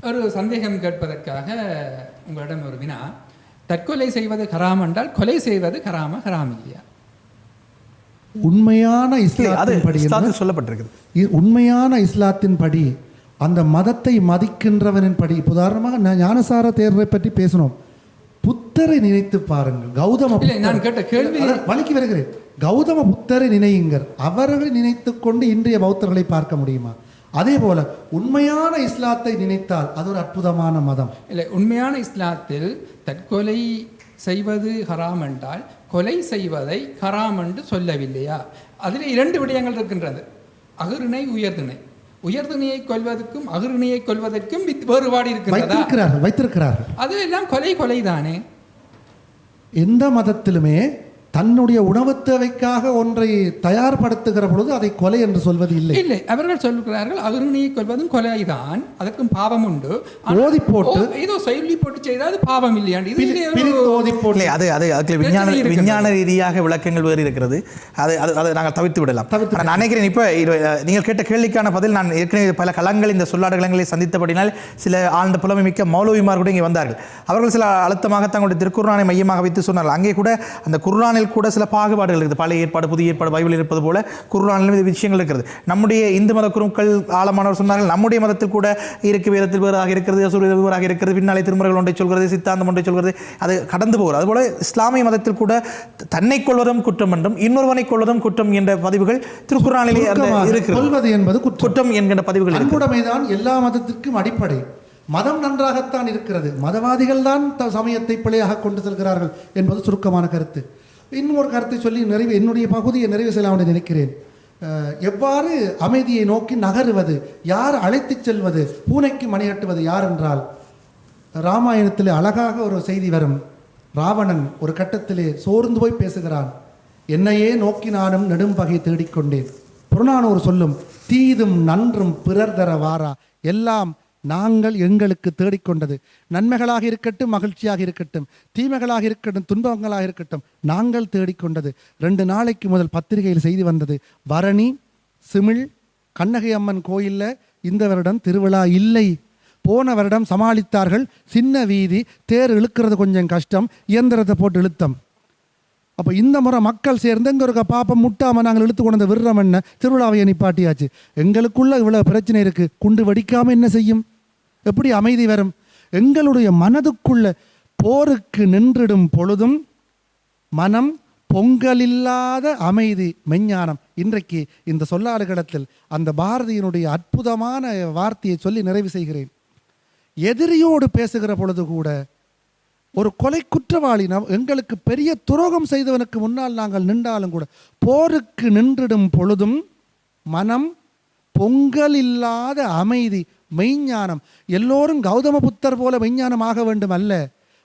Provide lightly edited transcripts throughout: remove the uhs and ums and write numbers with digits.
ஒரு சந்தேகம் கேட்பதற்காக உங்களிடம் ஒரு வினா. தற்கொலை செய்வது ஹராம் என்றால் கொலை செய்வது ஹராம் இல்லையா? உண்மையான இஸ்லாத்தின் படி சொல்லப்பட்டிருக்குது. உண்மையான இஸ்லாத்தின் படி அந்த மதத்தை மதிக்கின்றவனின் படி, உதாரணமாக ஞானசார தேர்வை பற்றி பேசணும். புத்தரை நினைத்து பாருங்கள். கௌதம நான் கேட்ட கேள்வி வலிக்கு வருகிறேன். கௌதம புத்தரை நினையுங்கள். அவர்களை நினைத்து கொண்டு இன்றைய பௌத்தர்களை பார்க்க முடியுமா? அதே போல உண்மையான இஸ்லாத்தை நினைத்தால் அது ஒரு அற்புதமான மதம். இல்லை, உண்மையான இஸ்லாத்தில் தற்கொலை செய்வது ஹராம் என்றால் கொலை செய்வதை ஹராம் என்று சொல்லவில்லையா? அதில் 2 விடயங்கள் இருக்கின்றது. அகிரிணை, உயர்திணை. உயர்திணையை கொல்வதற்கும் அகிரிணையை கொல்வதற்கும் வேறுபாடு வைத்திருக்கிறார்கள். அது எல்லாம் கொலை தானே. எந்த மதத்திலுமே தன்னுடைய உணவு தேவைக்காக ஒன்றை தயார்படுத்துகிற பொழுது அதை கொலை என்று சொல்வது இல்லை. இல்லை, அவர்கள் சொல்லுகிறார்கள் அகிரிணையை கொல்வதும் கொலைதான், அதற்கும் பாவம் உண்டு. ஓதி போட்டு ஏதோ சொல்லி போட்டு செய்தால் அது பாவம் இல்லையாண்டு. விஞ்ஞான ரீதியாக விளக்கங்கள் வேறு இருக்கிறது. அதை நாங்கள் தவிர்த்து விடலாம். நான் நினைக்கிறேன் இப்போ நீங்கள் கேட்ட கேள்விக்கான பதில் நான் ஏற்கனவே பல களங்கள் இந்த சொல்லாடல்களை சந்தித்தபடினால் சில ஆழ்ந்த புலமை மிக்க மௌலவிமார் கூட இங்கே வந்தார்கள். அவர்கள் சில அழுத்தமாக தங்களுடைய திருக்குர்ஆனை மையமாக வைத்து சொன்னார்கள். அங்கே கூட அந்த குர்ஆனில் கூட சில பாகுபாடுகள் இருக்குது. பழைய ஏற்பாடு, புதிய ஏற்பாடு, பைபிள் இருப்பது போல குர்ஆனிலும் இது விஷயங்கள் இருக்கிறது. நம்முடைய இந்து மத குருக்கள் ஆழமானவர் சொன்னார்கள், நம்முடைய மதத்தில் கூட இருக்கு, வேதத்தில் வேறாக இருக்கிறது, அசூரியத்தில் வேறாக இருக்கிறது, பின்னாலே திருமுறைகள் ஒன்றை சொல்கிறது, சித்தாந்தம் ஒன்றை சொல்கிறது, அது கடந்து போகிறது. அதுபோல இஸ்லாமிய மதத்தில் கூட தன்னை கொள்வதும் குற்றம் என்றும் இன்னொருவனை கொள்வதும் குற்றம் என்ற பதிவுகள் திருக்குர்ஆனிலே இருக்கிறது என்பது குற்றம் என்கின்ற பதிவுகள். அன்புடைமைதான் எல்லா மதத்திற்கும் அடிப்படை. மதம் நன்றாகத்தான் இருக்கிறது, மதவாதிகள் தான் சமயத்தை பிழையாக கொண்டு செல்கிறார்கள் என்பது சுருக்கமான கருத்து. இன்னொரு கருத்தை சொல்லி என்னுடைய பகுதியை நிறைவு செய்யலாம் என்று நினைக்கிறேன். எவ்வாறு அமைதியை நோக்கி நகருவது, யார் அழைத்து செல்வது, பூனைக்கு மணிகட்டுவது யார் என்றால், ராமாயணத்தில் அழகாக ஒரு செய்தி வரும். ராவணன் ஒரு கட்டத்திலே சோர்ந்து போய் பேசுகிறான். என்னையே நோக்கி நானும் நெடும் பகை தேடிக்கொண்டேன். புறநானூறு சொல்லும், தீதும் நன்றும் பிறர் தர வாரா, எல்லாம் நாங்கள் எங்களுக்கு தேடிக்கொண்டது. நன்மைகளாக இருக்கட்டும், மகிழ்ச்சியாக இருக்கட்டும், தீமைகளாக இருக்கட்டும், துன்பங்களாக இருக்கட்டும், நாங்கள் தேடிக்கொண்டது. 2 நாளைக்கு முதல் பத்திரிகையில் செய்தி வந்தது, பரணி சிமிழ் கண்ணகை அம்மன் கோயிலில் இந்த வருடம் திருவிழா இல்லை. போன வருடம் சமாளித்தார்கள். சின்ன வீதி, தேர் இழுக்கிறது கொஞ்சம் கஷ்டம், இயந்திரத்தை போட்டு இழுத்தம். அப்போ இந்த முறை மக்கள் சேர்ந்து எங்க ஒரு பாப்பம் முட்டாமல் நாங்கள் இழுத்து கொண்டு வந்து விடுறோம். என்ன திருவிழாவை நிப்பாட்டியாச்சு. எங்களுக்குள்ள இவ்வளோ பிரச்சனை இருக்குது, குண்டு வெடிக்காமல் என்ன செய்யும்? எப்படி அமைதி வரும்? எங்களுடைய மனதுக்குள்ள போருக்கு நின்றிடும் பொழுதும் மனம் பொங்கலில்லாத அமைதி, மெஞ்ஞானம். இன்றைக்கு இந்த சொல்லாடுகளத்தில் அந்த பாரதியினுடைய அற்புதமான வார்த்தையை சொல்லி நிறைவு செய்கிறேன். எதிரியோடு பேசுகிற பொழுது கூட, ஒரு கொலை குற்றவாளி எங்களுக்கு பெரிய துரோகம் செய்தவனுக்கு முன்னால் நாங்கள் நின்றாலும் கூட, போருக்கு நின்றிடும் பொழுதும் மனம் பொங்கல் இல்லாத அமைதி, மெய்ஞானம். எல்லோரும் கௌதம புத்தர் போல மெய்ஞானம் ஆக வேண்டும் அல்ல.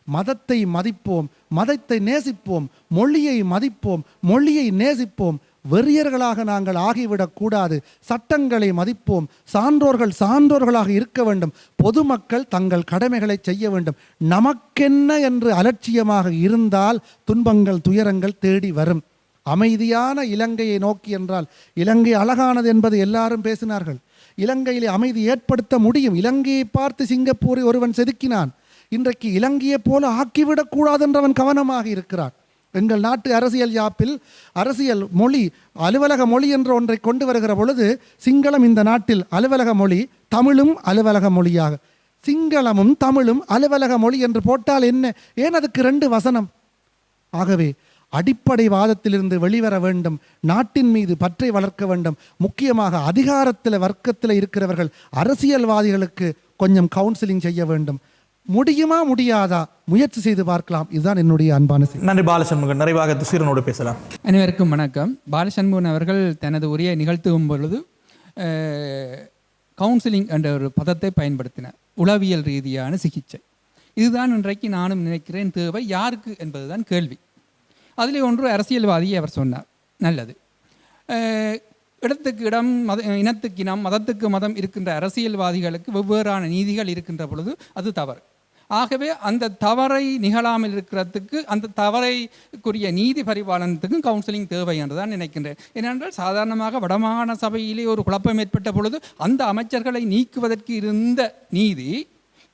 மதத்தை மதிப்போம், மதத்தை நேசிப்போம், மொழியை மதிப்போம், மொழியை நேசிப்போம். வெறியர்களாக நாங்கள் ஆகிவிடக் கூடாது. சட்டங்களை மதிப்போம். சான்றோர்களாக இருக்க வேண்டும். பொதுமக்கள் தங்கள் கடமைகளை செய்ய வேண்டும். நமக்கென்ன என்று அலட்சியமாக இருந்தால் துன்பங்கள், துயரங்கள் தேடி வரும். அமைதியான இலங்கையை நோக்கி என்றால், இலங்கை அழகானது என்பது எல்லாரும் பேசினார்கள். இலங்கையிலே அமைதி ஏற்படுத்த முடியும். இலங்கையை பார்த்து சிங்கப்பூரை ஒருவன் செதுக்கினான். இன்றைக்கு இலங்கையை போல ஆக்கிவிடக்கூடாது என்றவன் கவனமாக இருக்கிறான். எங்கள் நாட்டு அரசியல் யாப்பில் அரசியல் மொழி, அலுவலக மொழி என்ற ஒன்றை கொண்டு வருகிற பொழுது, சிங்களம் இந்த நாட்டில் அலுவலக மொழி, தமிழும் அலுவலக மொழியாக, சிங்களமும் தமிழும் அலுவலக மொழி என்று போட்டால் என்ன? ஏன் அதுக்கு 2 வசனம்? ஆகவே அடிப்படை வாதத்திலிருந்து வெளிவர வேண்டும். நாட்டின் மீது பற்றை வளர்க்க வேண்டும். முக்கியமாக அதிகாரத்தில் வர்க்கத்தில் இருக்கிறவர்கள், அரசியல்வாதிகளுக்கு கொஞ்சம் கவுன்சிலிங் செய்ய வேண்டும். முடியுமா முடியாதா முயற்சி செய்து பார்க்கலாம். இதுதான் என்னுடைய அன்பான செய்தி. நன்றி பாலசண்முகன். நிறைவாக துசீரனோடு பேசலாம். அனைவருக்கும் வணக்கம். பாலசண்முகன் அவர்கள் தனது உரையை நிகழ்த்தும் பொழுது கவுன்சிலிங் என்ற ஒரு பதத்தை பயன்படுத்தினார். உளவியல் ரீதியான சிகிச்சை. இதுதான் இன்றைக்கு நானும் நினைக்கிறேன் தேவை. யாருக்கு என்பதுதான் கேள்வி. அதிலே ஒன்று அரசியல்வாதியை அவர் சொன்னார். நல்லது. இடத்துக்கு இடம், இனத்துக்கு இனம், மதத்துக்கு மதம் இருக்கின்ற அரசியல்வாதிகளுக்கு வெவ்வேறான நீதிகள் இருக்கின்ற பொழுது அது தவறு. ஆகவே அந்த தவறை நிகழாமல் இருக்கிறதுக்கு, அந்த தவறைக்குரிய நீதி பரிபாலனத்துக்கும் கவுன்சிலிங் தேவை என்றுதான் நினைக்கின்றேன். ஏனென்றால் சாதாரணமாக வடமாகாண சபையிலே ஒரு குழப்பம் ஏற்பட்ட பொழுது அந்த அமைச்சர்களை நீக்குவதற்கு இருந்த நீதி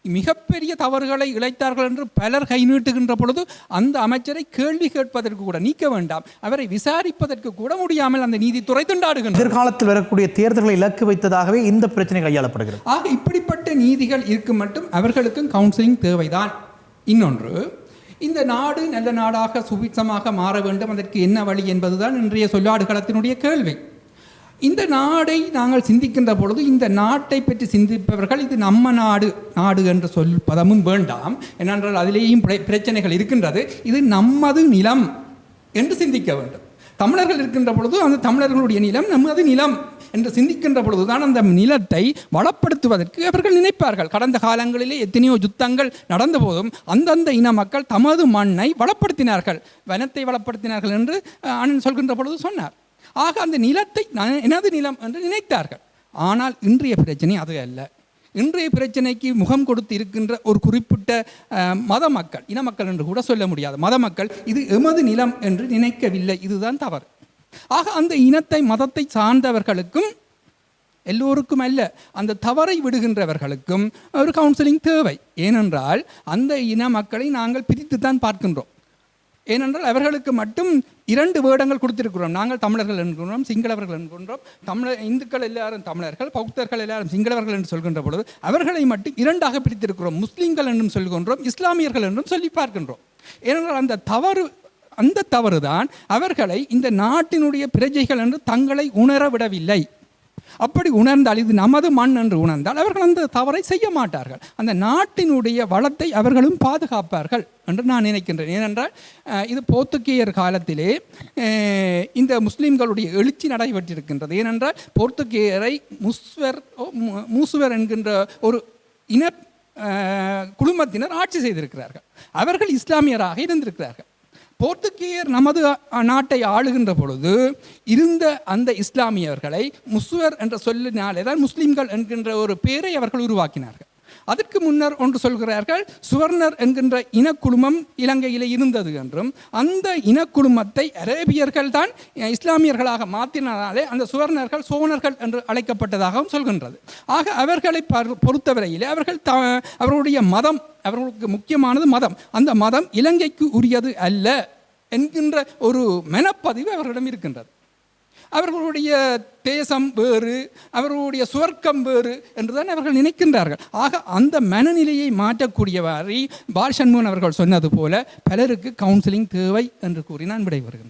மிகப்பெரிய தவறுகளை இழைத்தார்கள் என்று பலர் கை நீட்டுகின்ற பொழுது அந்த அமைச்சரை கேள்வி கேட்பதற்கு கூட நீக்க வேண்டாம், அவரை விசாரிப்பதற்கு கூட முடியாமல் அந்த நீதித்துறை திண்டாடுகின்றது. எதிர்காலத்தில் வரக்கூடிய தேர்தல்களை இலக்கு வைத்ததாகவே இந்த பிரச்சனை கையாளப்படுகிறது. ஆக இப்படிப்பட்ட நீதிகள் இருக்கும் மட்டும் அவர்களுக்கும் கவுன்சிலிங் தேவைதான். இன்னொன்று, இந்த நாடு நல்ல நாடாக சுபிட்சமாக மாற வேண்டும், அதற்கு என்ன வழி என்பதுதான் இன்றைய சொல்லாடுகளத்தினுடைய கேள்வி. இந்த நாடை நாங்கள் சிந்திக்கின்ற பொழுது இந்த நாட்டை பற்றி சிந்திப்பவர்கள் இது நம்ம நாடு என்று பதமும் வேண்டாம், ஏனென்றால் அதிலேயும் பிரச்சனைகள் இருக்கின்றது. இது நமது நிலம் என்று சிந்திக்க வேண்டும். தமிழர்கள் இருக்கின்ற பொழுது அந்த தமிழர்களுடைய நிலம் நமது நிலம் என்று சிந்திக்கின்ற பொழுதுதான் அந்த நிலத்தை வளப்படுத்துவதற்கு அவர்கள் நினைப்பார்கள். கடந்த காலங்களிலே எத்தனையோ யுத்தங்கள் நடந்த போதும் அந்தந்த இன மக்கள் தமது மண்ணை வளப்படுத்தினார்கள், வனத்தை வளப்படுத்தினார்கள் என்று அண்ணன் சொல்கின்ற பொழுது சொன்னார். ஆக அந்த நிலத்தை எனது நிலம் என்று நினைத்தார்கள். ஆனால் இன்றைய பிரச்சனை அது அல்ல. இன்றைய பிரச்சனைக்கு முகம் கொடுத்து இருக்கின்ற ஒரு குறிப்பிட்ட மத மக்கள், இன மக்கள் என்று கூட சொல்ல முடியாது, மத மக்கள் இது எமது நிலம் என்று நினைக்கவில்லை. இதுதான் தவறு. ஆக அந்த இனத்தை மதத்தை சார்ந்தவர்களுக்கும் எல்லோருக்கும் அல்ல, அந்த தவறை விடுகின்றவர்களுக்கும் ஒரு கவுன்சிலிங் தேவை. ஏனென்றால் அந்த இன மக்களை நாங்கள் பிரித்து தான் பார்க்கின்றோம். ஏனென்றால் அவர்களுக்கு மட்டும் 2 வேடங்கள் கொடுத்திருக்கிறோம். நாங்கள் தமிழர்கள் என்கின்றோம், சிங்களவர்கள் என்கின்றோம். இந்துக்கள் எல்லாரும் தமிழர்கள், பௌத்தர்கள் எல்லாரும் சிங்களவர்கள் என்று சொல்கின்ற பொழுது அவர்களை மட்டும் 2ஆக பிரித்திருக்கிறோம். முஸ்லீம்கள் என்றும் சொல்கின்றோம், இஸ்லாமியர்கள் என்றும் சொல்லி பார்க்கின்றோம். ஏனென்றால் அந்த தவறுதான் அவர்களை இந்த நாட்டினுடைய பிரஜைகள் என்று தங்களை உணர விடவில்லை. அப்படி உணர்ந்தால், இது நமது மண் என்று உணர்ந்தால் அவர்கள் அந்த தவறை செய்ய மாட்டார்கள். அந்த நாட்டினுடைய வளத்தை அவர்களும் பாதுகாப்பார்கள் என்று நான் நினைக்கின்றேன். ஏனென்றால் இது போர்த்துகேயர் காலத்திலே இந்த முஸ்லீம்களுடைய எழுச்சி நடைபெற்றிருக்கின்றது. ஏனென்றால் போர்த்துகேயரை மூசுவர் என்கின்ற ஒரு இன குழுமத்தினர் ஆட்சி செய்திருக்கிறார்கள். அவர்கள் இஸ்லாமியராக இருந்திருக்கிறார்கள். போர்த்துகேயர் நமது நாட்டை ஆளுகின்ற பொழுது இருந்த அந்த இஸ்லாமியர்களை முஸ்வர் என்ற சொல்லினாலே தான் முஸ்லீம்கள் என்கின்ற ஒரு பெயரை அவர்கள் உருவாக்கினார்கள். அதற்கு முன்னர் ஒன்று சொல்கிறார்கள், சுவர்ணர் என்கின்ற இனக்குழுமம் இலங்கையில் இருந்தது என்றும் அந்த இனக்குழுமத்தை அரேபியர்கள் தான் இஸ்லாமியர்களாக மாற்றினாலே அந்த சுவர்ணர்கள் சோனர்கள் என்று அழைக்கப்பட்டதாகவும் சொல்கின்றது. ஆக அவர்களை பொறுத்தவரையிலே அவர்களுடைய மதம், அவர்களுக்கு முக்கியமானது மதம், அந்த மதம் இலங்கைக்கு உரியது அல்ல என்கின்ற ஒரு மனப்பதிவு அவர்களிடம் இருக்கின்றது. அவர்களுடைய தேசம் வேறு, அவர்களுடைய சுவர்க்கம் வேறு என்றுதான் அவர்கள் நினைக்கின்றார்கள். ஆக அந்த மனநிலையை மாற்றக்கூடியவாறு பால்சண்முகன் அவர்கள் சொன்னது போல பலருக்கு கவுன்சிலிங் தேவை என்று கூறி நான் விடைபெறுகின்றேன்.